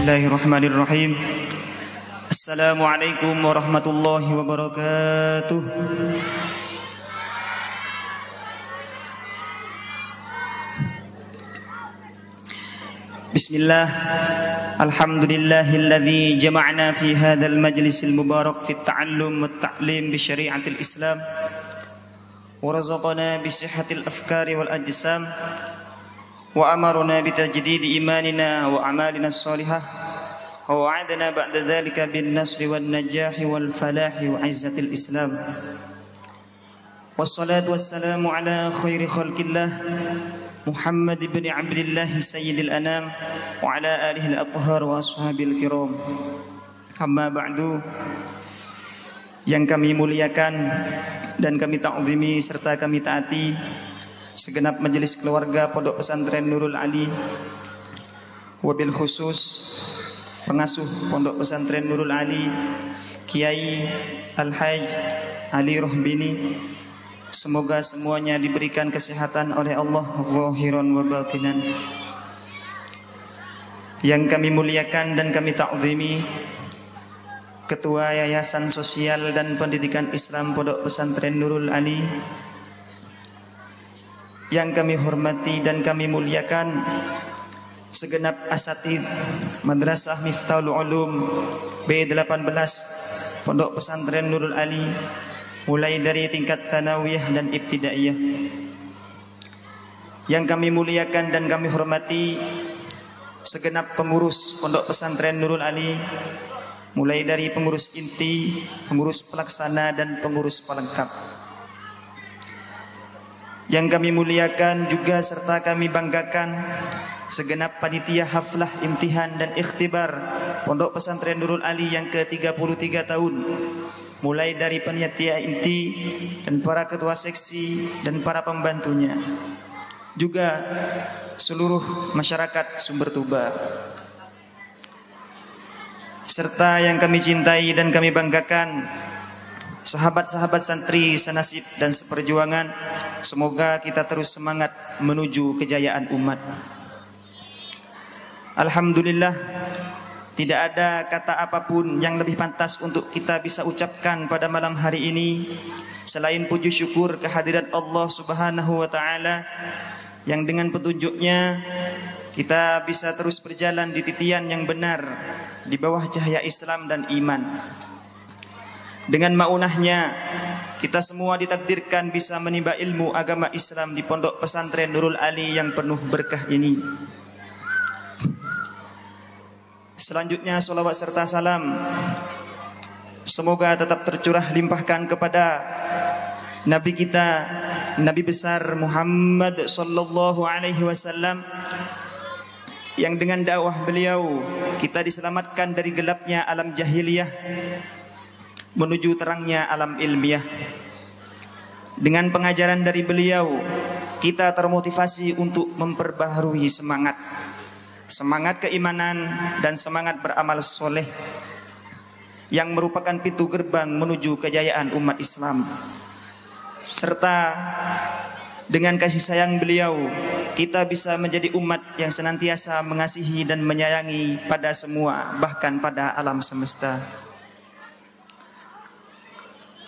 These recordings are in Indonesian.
Bismillahirrahmanirrahim. Assalamualaikum warahmatullahi wabarakatuh. Bismillah. Alhamdulillahilladzi jama'na fi hadzal majlisil mubarak fi at-ta'allum wat ta'lim bi syari'atil Islam wa razaqana bi sihhatil afkari wal ajsam wa amarna bi tajdidi imanina wa a'malina as-salihah wa wa'adana ba'da dzalika bin nasri wan najahi wal falahi wa 'izzatil Islam. Wassalatu wassalamu ala khairi khalqillah Muhammad ibn Abdullah sayyidil anam wa ala alihi al-athhar wa ashabil kiram. Amma ba'du. Yang kami muliakan dan kami ta'zimi serta kami taati segenap majelis keluarga Pondok Pesantren Nurul Ali, wabil khusus pengasuh Pondok Pesantren Nurul Ali Kiai Al-Haj Ali Rohbini. Semoga semuanya diberikan kesehatan oleh Allah zahiran wa batinan. Yang kami muliakan dan kami ta'zimi Ketua Yayasan Sosial dan Pendidikan Islam Pondok Pesantren Nurul Ali, yang kami hormati dan kami muliakan segenap asatidz Madrasah Miftahul Ulum B18 Pondok Pesantren Nurul Ali, mulai dari tingkat tsanawiyah dan ibtidaiyah. Yang kami muliakan dan kami hormati segenap pengurus Pondok Pesantren Nurul Ali, mulai dari pengurus inti, pengurus pelaksana dan pengurus pelengkap. Yang kami muliakan juga serta kami banggakan segenap panitia haflah imtihan dan ikhtibar Pondok Pesantren Nurul Ali yang ke-33 tahun, mulai dari panitia inti dan para ketua seksi dan para pembantunya, juga seluruh masyarakat Sumber Tuba, serta yang kami cintai dan kami banggakan sahabat-sahabat santri senasib dan seperjuangan. Semoga kita terus semangat menuju kejayaan umat. Alhamdulillah, tidak ada kata apapun yang lebih pantas untuk kita bisa ucapkan pada malam hari ini selain puji syukur kehadirat Allah Subhanahu wa taala yang dengan petunjuknya kita bisa terus berjalan di titian yang benar di bawah cahaya Islam dan iman. Dengan maunahnya kita semua ditakdirkan bisa menimba ilmu agama Islam di Pondok Pesantren Nurul Ali yang penuh berkah ini. Selanjutnya salawat serta salam semoga tetap tercurah limpahkan kepada Nabi kita, Nabi besar Muhammad sallallahu alaihi wasallam, yang dengan dakwah beliau kita diselamatkan dari gelapnya alam jahiliyah menuju terangnya alam ilmiah. Dengan pengajaran dari beliau kita termotivasi untuk memperbaharui semangat keimanan dan semangat beramal soleh yang merupakan pintu gerbang menuju kejayaan umat Islam. Serta dengan kasih sayang beliau kita bisa menjadi umat yang senantiasa mengasihi dan menyayangi pada semua, bahkan pada alam semesta.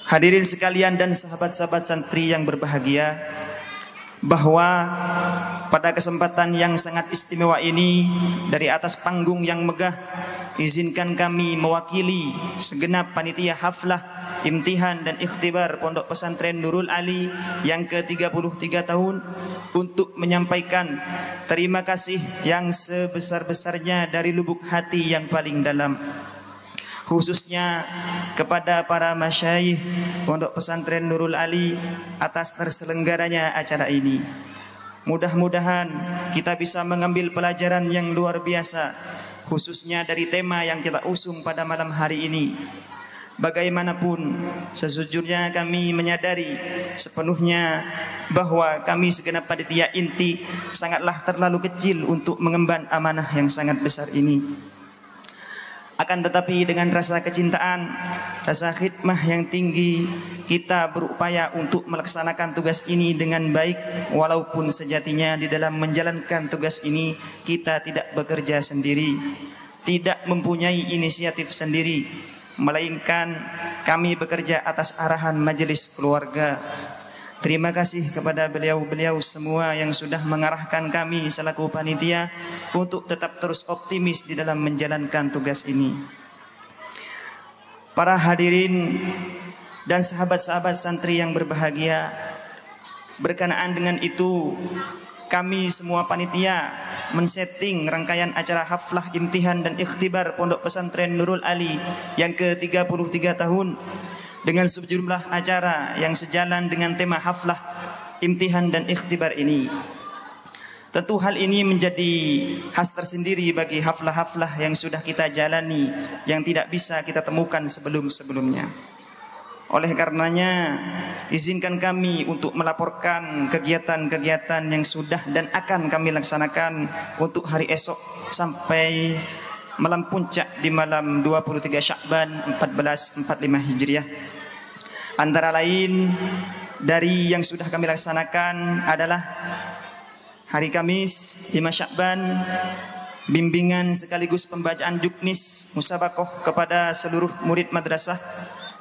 Hadirin sekalian dan sahabat-sahabat santri yang berbahagia, bahwa pada kesempatan yang sangat istimewa ini, dari atas panggung yang megah, izinkan kami mewakili segenap panitia haflah imtihan dan ikhtibar Pondok Pesantren Nurul Ali yang ke-33 tahun untuk menyampaikan terima kasih yang sebesar-besarnya dari lubuk hati yang paling dalam, khususnya kepada para masyayikh Pondok Pesantren Nurul Ali atas terselenggaranya acara ini. Mudah-mudahan kita bisa mengambil pelajaran yang luar biasa, khususnya dari tema yang kita usung pada malam hari ini. Bagaimanapun, sejujurnya kami menyadari sepenuhnya bahwa kami segenap panitia inti sangatlah terlalu kecil untuk mengemban amanah yang sangat besar ini. Akan tetapi dengan rasa kecintaan, rasa khidmah yang tinggi, kita berupaya untuk melaksanakan tugas ini dengan baik, walaupun sejatinya di dalam menjalankan tugas ini kita tidak bekerja sendiri. tidak mempunyai inisiatif sendiri, melainkan kami bekerja atas arahan majelis keluarga. Terima kasih kepada beliau-beliau semua yang sudah mengarahkan kami selaku panitia untuk tetap terus optimis di dalam menjalankan tugas ini. Para hadirin dan sahabat-sahabat santri yang berbahagia, berkenaan dengan itu kami semua panitia men-setting rangkaian acara haflah imtihan dan ikhtibar Pondok Pesantren Nurul Ali yang ke-33 tahun dengan sejumlah acara yang sejalan dengan tema haflah imtihan dan ikhtibar ini. Tentu hal ini menjadi khas tersendiri bagi haflah-haflah yang sudah kita jalani, yang tidak bisa kita temukan sebelum-sebelumnya. Oleh karenanya, izinkan kami untuk melaporkan kegiatan-kegiatan yang sudah dan akan kami laksanakan untuk hari esok sampai malam puncak di malam 23 Syakban 1445 Hijriah. Antara lain dari yang sudah kami laksanakan adalah hari Kamis 5 Syakban, bimbingan sekaligus pembacaan juknis musabakoh kepada seluruh murid madrasah,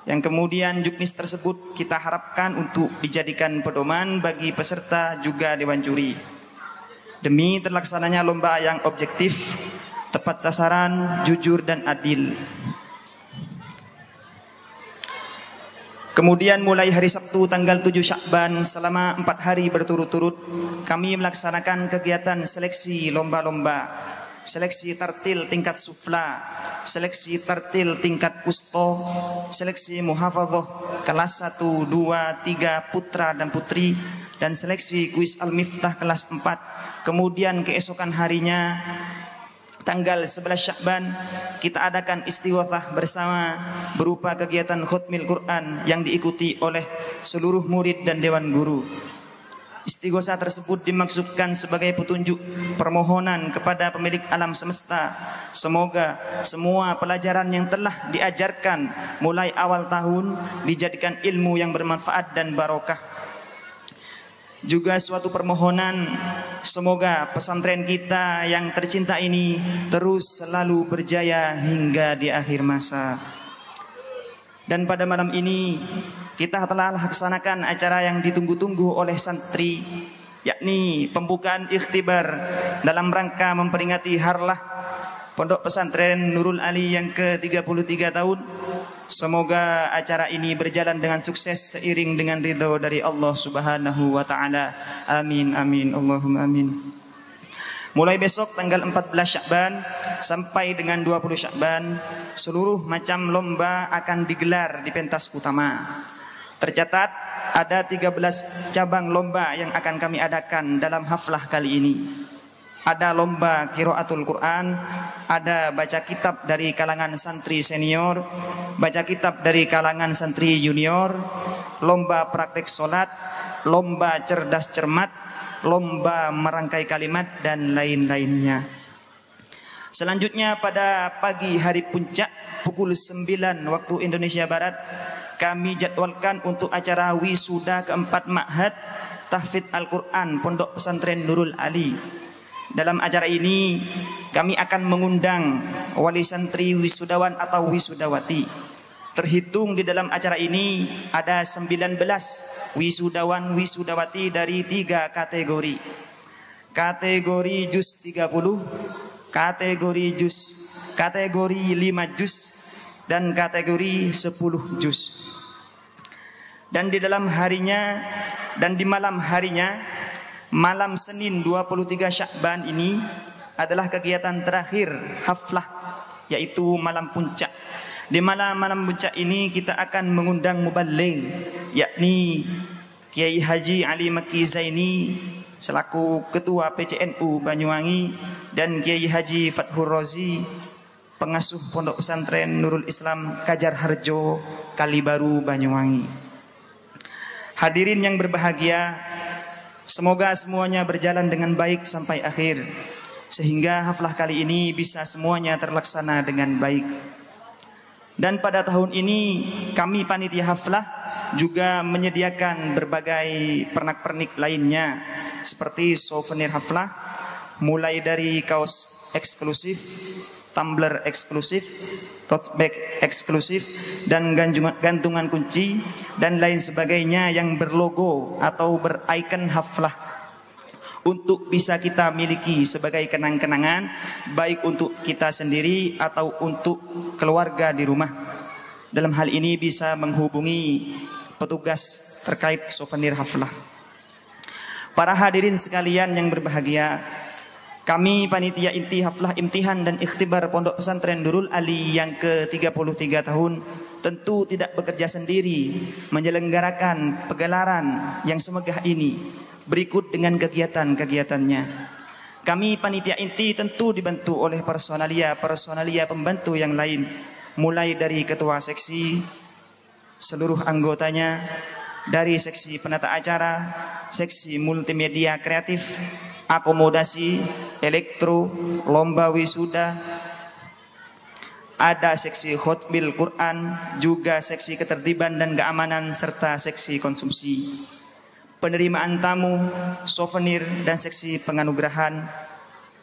yang kemudian juknis tersebut kita harapkan untuk dijadikan pedoman bagi peserta juga dewan juri, demi terlaksananya lomba yang objektif, tepat sasaran, jujur dan adil. Kemudian mulai hari Sabtu tanggal 7 Syakban selama 4 hari berturut-turut kami melaksanakan kegiatan seleksi lomba-lomba, seleksi tartil tingkat sufla, seleksi tartil tingkat kusto, seleksi muhafadzah kelas 1, 2, 3 putra dan putri, dan seleksi kuis al-miftah kelas 4. Kemudian keesokan harinya tanggal 11 Syakban kita adakan istighosah bersama berupa kegiatan khutmil Quran yang diikuti oleh seluruh murid dan dewan guru. Istighosah tersebut dimaksudkan sebagai petunjuk permohonan kepada pemilik alam semesta. Semoga semua pelajaran yang telah diajarkan mulai awal tahun dijadikan ilmu yang bermanfaat dan barokah. Juga suatu permohonan semoga pesantren kita yang tercinta ini terus selalu berjaya hingga di akhir masa. Dan pada malam ini kita telah laksanakan acara yang ditunggu-tunggu oleh santri, yakni pembukaan ikhtibar dalam rangka memperingati harlah Pondok Pesantren Nurul Ali yang ke-33 tahun. Semoga acara ini berjalan dengan sukses seiring dengan ridho dari Allah Subhanahu wa taala. Amin amin Allahumma amin. Mulai besok tanggal 14 Syakban sampai dengan 20 Syakban, seluruh macam lomba akan digelar di pentas utama. Tercatat ada 13 cabang lomba yang akan kami adakan dalam haflah kali ini. Ada lomba qiraatul Quran, ada baca kitab dari kalangan santri senior, baca kitab dari kalangan santri junior, lomba praktek sholat, lomba cerdas cermat, lomba merangkai kalimat dan lain-lainnya. Selanjutnya pada pagi hari puncak pukul 9 waktu Indonesia Barat kami jadwalkan untuk acara wisuda keempat Ma'had Tahfidz Al-Quran Pondok Pesantren Nurul Ali. Dalam acara ini kami akan mengundang wali santri wisudawan atau wisudawati. Terhitung di dalam acara ini ada 19 wisudawan wisudawati dari 3 kategori. Kategori juz 30, kategori juz, kategori 5 juz, dan kategori 10 juz. Dan di dalam harinya dan di malam harinya, malam Senin 23 Syakban ini adalah kegiatan terakhir haflah, yaitu malam puncak. Di malam puncak ini kita akan mengundang muballigh, yakni Kiai Haji Ali Makki Zaini selaku Ketua PCNU Banyuwangi dan Kiai Haji Fathur Rozi, pengasuh Pondok Pesantren Nurul Islam Kajar Harjo, Kalibaru, Banyuwangi. Hadirin yang berbahagia, semoga semuanya berjalan dengan baik sampai akhir, sehingga haflah kali ini bisa semuanya terlaksana dengan baik. Dan pada tahun ini kami panitia haflah juga menyediakan berbagai pernak-pernik lainnya seperti souvenir haflah, mulai dari kaos eksklusif, tumbler eksklusif, tote bag eksklusif, dan gantungan kunci dan lain sebagainya yang berlogo atau berikon haflah untuk bisa kita miliki sebagai kenang-kenangan, baik untuk kita sendiri atau untuk keluarga di rumah. Dalam hal ini bisa menghubungi petugas terkait souvenir haflah. Para hadirin sekalian yang berbahagia, kami panitia inti haflah imtihan dan ikhtibar Pondok Pesantren Nurul Ali yang ke-33 tahun tentu tidak bekerja sendiri menyelenggarakan pegelaran yang semegah ini berikut dengan kegiatan-kegiatannya. Kami panitia inti tentu dibantu oleh personalia pembantu yang lain, mulai dari ketua seksi, seluruh anggotanya, dari seksi penata acara, seksi multimedia kreatif, akomodasi, elektro, lomba wisuda, ada seksi khotbil Quran, juga seksi ketertiban dan keamanan, serta seksi konsumsi, penerimaan tamu, souvenir, dan seksi penganugerahan,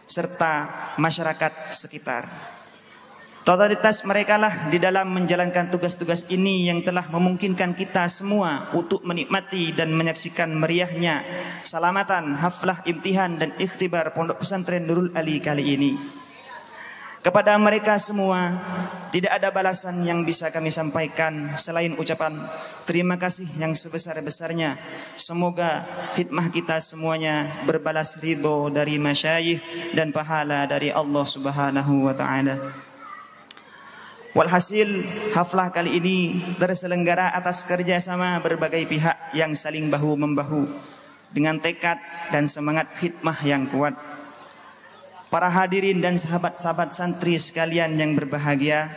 serta masyarakat sekitar. Totalitas mereka lah di dalam menjalankan tugas-tugas ini yang telah memungkinkan kita semua untuk menikmati dan menyaksikan meriahnya selamatan haflah imtihan dan ikhtibar Pondok Pesantren Nurul Ali kali ini. Kepada mereka semua tidak ada balasan yang bisa kami sampaikan selain ucapan terima kasih yang sebesar-besarnya. Semoga khidmah kita semuanya berbalas ridho dari masyayikh dan pahala dari Allah Subhanahu wa taala. Walhasil haflah kali ini terselenggara atas kerjasama berbagai pihak yang saling bahu-membahu dengan tekad dan semangat khidmah yang kuat. Para hadirin dan sahabat-sahabat santri sekalian yang berbahagia,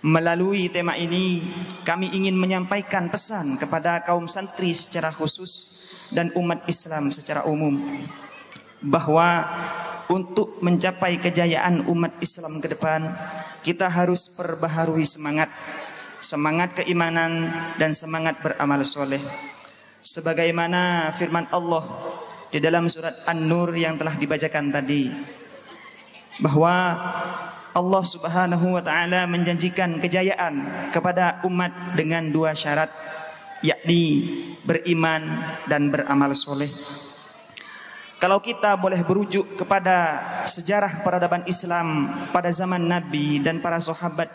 melalui tema ini kami ingin menyampaikan pesan kepada kaum santri secara khusus dan umat Islam secara umum, bahwa untuk mencapai kejayaan umat Islam ke depan, kita harus perbaharui semangat keimanan dan semangat beramal soleh. Sebagaimana firman Allah di dalam surat An-Nur yang telah dibacakan tadi, bahwa Allah Subhanahu wa taala menjanjikan kejayaan kepada umat dengan dua syarat, yakni beriman dan beramal soleh. Kalau kita boleh berujuk kepada sejarah peradaban Islam pada zaman Nabi dan para sahabat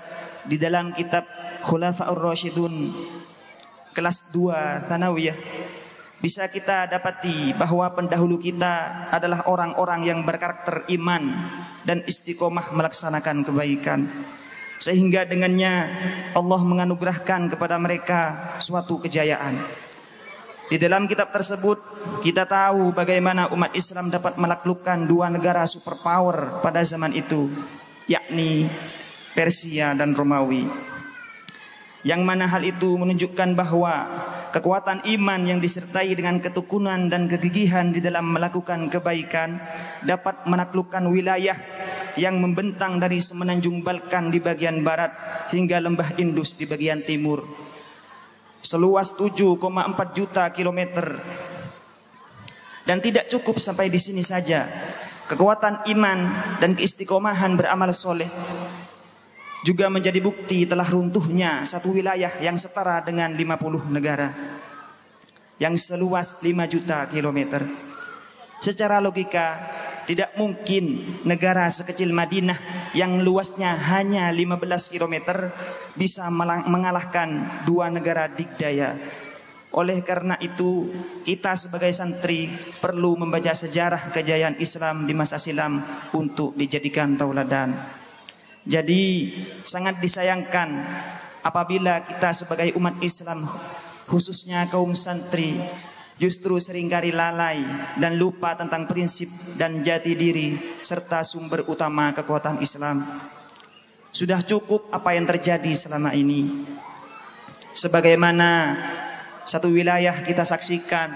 di dalam kitab Khulafaur Rasyidun kelas 2 Thanawiyah, bisa kita dapati bahwa pendahulu kita adalah orang-orang yang berkarakter iman dan istiqomah melaksanakan kebaikan, sehingga dengannya Allah menganugerahkan kepada mereka suatu kejayaan. Di dalam kitab tersebut kita tahu bagaimana umat Islam dapat menaklukkan dua negara superpower pada zaman itu, yakni Persia dan Romawi. Yang mana hal itu menunjukkan bahwa kekuatan iman yang disertai dengan ketekunan dan kegigihan di dalam melakukan kebaikan dapat menaklukkan wilayah yang membentang dari semenanjung Balkan di bagian barat hingga lembah Indus di bagian timur, seluas 7,4 juta kilometer. Dan tidak cukup sampai di sini saja. Kekuatan iman dan keistiqomahan beramal soleh juga menjadi bukti telah runtuhnya satu wilayah yang setara dengan 50 negara yang seluas 5 juta kilometer. Secara logika tidak mungkin negara sekecil Madinah yang luasnya hanya 15 km bisa mengalahkan dua negara digdaya. Oleh karena itu, kita sebagai santri perlu membaca sejarah kejayaan Islam di masa silam untuk dijadikan tauladan. Jadi sangat disayangkan apabila kita sebagai umat Islam, khususnya kaum santri, justru seringkali lalai dan lupa tentang prinsip dan jati diri serta sumber utama kekuatan Islam. Sudah cukup apa yang terjadi selama ini. Sebagaimana satu wilayah kita saksikan,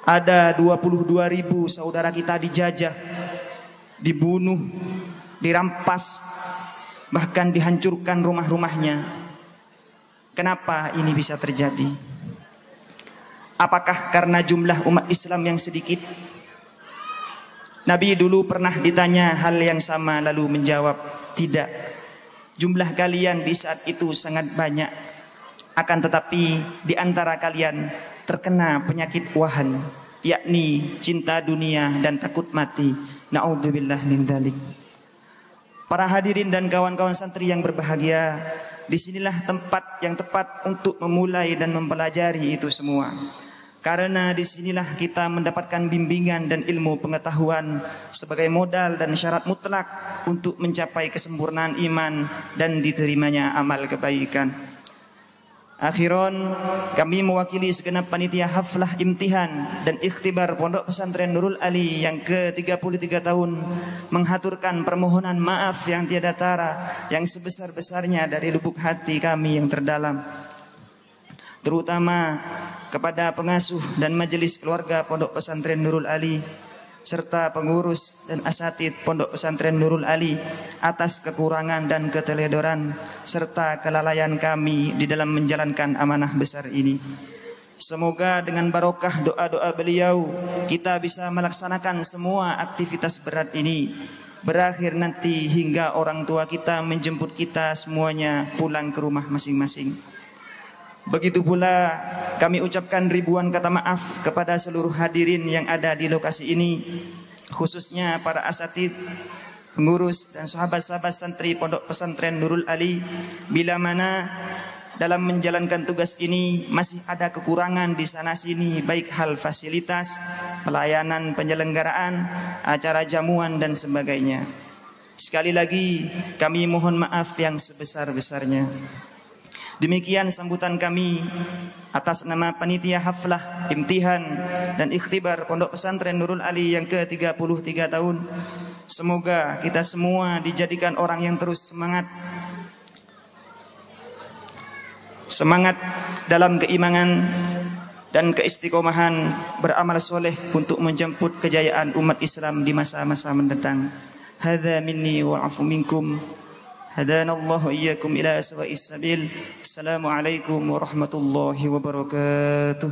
ada 22.000 saudara kita dijajah, dibunuh, dirampas, bahkan dihancurkan rumah-rumahnya. Kenapa ini bisa terjadi? Apakah karena jumlah umat Islam yang sedikit? Nabi dulu pernah ditanya hal yang sama lalu menjawab, tidak. Jumlah kalian di saat itu sangat banyak. Akan tetapi di antara kalian terkena penyakit wahan, yakni cinta dunia dan takut mati. Na'udzubillah min dzalik. Para hadirin dan kawan-kawan santri yang berbahagia, disinilah tempat yang tepat untuk memulai dan mempelajari itu semua. Karena disinilah kita mendapatkan bimbingan dan ilmu pengetahuan sebagai modal dan syarat mutlak untuk mencapai kesempurnaan iman dan diterimanya amal kebaikan. Akhiron, kami mewakili segenap panitia haflah imtihan dan ikhtibar Pondok Pesantren Nurul Ali yang ke-33 tahun menghaturkan permohonan maaf yang tiada tara, yang sebesar-besarnya dari lubuk hati kami yang terdalam, terutama kepada pengasuh dan majelis keluarga Pondok Pesantren Nurul Ali serta pengurus dan asatid Pondok Pesantren Nurul Ali atas kekurangan dan keteledoran serta kelalaian kami di dalam menjalankan amanah besar ini. Semoga dengan barokah doa-doa beliau kita bisa melaksanakan semua aktivitas berat ini, berakhir nanti hingga orang tua kita menjemput kita semuanya pulang ke rumah masing-masing. Begitu pula kami ucapkan ribuan kata maaf kepada seluruh hadirin yang ada di lokasi ini, khususnya para asatid, pengurus dan sahabat-sahabat santri Pondok Pesantren Nurul Ali, bila mana dalam menjalankan tugas ini masih ada kekurangan di sana sini, baik hal fasilitas, pelayanan penyelenggaraan, acara jamuan dan sebagainya. Sekali lagi kami mohon maaf yang sebesar-besarnya. Demikian sambutan kami atas nama panitia haflah, imtihan dan ikhtibar Pondok Pesantren Nurul Ali yang ke-33 tahun. Semoga kita semua dijadikan orang yang terus semangat dalam keimanan dan keistiqomahan beramal soleh untuk menjemput kejayaan umat Islam di masa-masa mendatang. Hadza minni wa afu minkum. هدانا الله وإياكم إلى سواء السبيل. السلام عليكم ورحمة الله وبركاته.